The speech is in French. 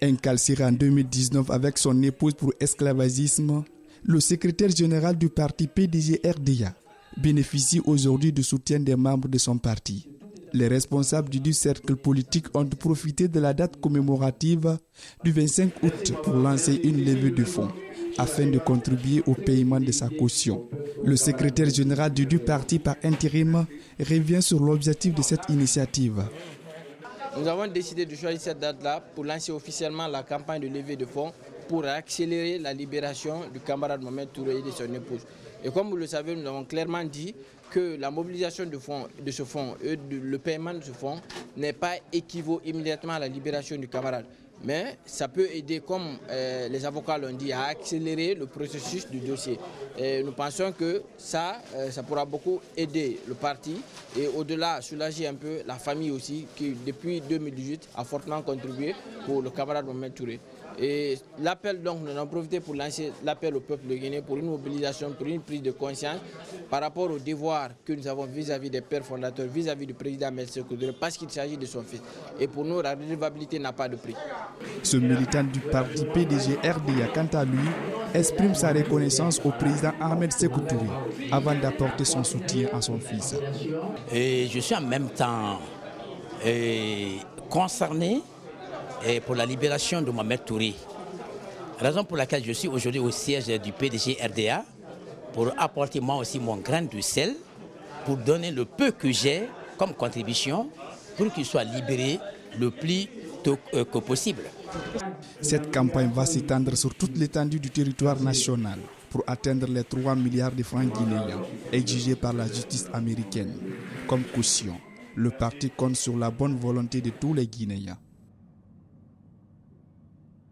Incarcéré en 2019 avec son épouse pour esclavagisme, le secrétaire général du parti PDG-RDA bénéficie aujourd'hui du soutien des membres de son parti. Les responsables du cercle politique ont profité de la date commémorative du 25 août pour lancer une levée de fonds afin de contribuer au paiement de sa caution. Le secrétaire général du parti par intérim revient sur l'objectif de cette initiative. Nous avons décidé de choisir cette date-là pour lancer officiellement la campagne de levée de fonds pour accélérer la libération du camarade Mohamed Touré et de son épouse. Et comme vous le savez, nous avons clairement dit que la mobilisation de ce fonds et le paiement de ce fonds n'est pas équivaut immédiatement à la libération du camarade. Mais ça peut aider, comme les avocats l'ont dit, à accélérer le processus du dossier. Et nous pensons que ça pourra beaucoup aider le parti et au-delà soulager un peu la famille aussi qui depuis 2018 a fortement contribué pour le camarade Mohamed Touré. Et l'appel, donc, nous en profité pour lancer l'appel au peuple de Guinée pour une mobilisation, pour une prise de conscience par rapport au devoir que nous avons vis-à-vis des pères fondateurs, vis-à-vis du président Ahmed Sékou Touré, parce qu'il s'agit de son fils. Et pour nous, la redevabilité n'a pas de prix. Ce militant du parti PDG-RDA, quant à lui, exprime sa reconnaissance au président Ahmed Sékou Touré avant d'apporter son soutien à son fils. Et je suis en même temps concerné pour la libération de Mohamed Touré. Raison pour laquelle je suis aujourd'hui au siège du PDG-RDA pour apporter moi aussi mon grain de sel, pour donner le peu que j'ai comme contribution pour qu'il soit libéré le plus tôt que possible. Cette campagne va s'étendre sur toute l'étendue du territoire national pour atteindre les 3 milliards de francs guinéens exigés par la justice américaine. Comme caution, le parti compte sur la bonne volonté de tous les Guinéens.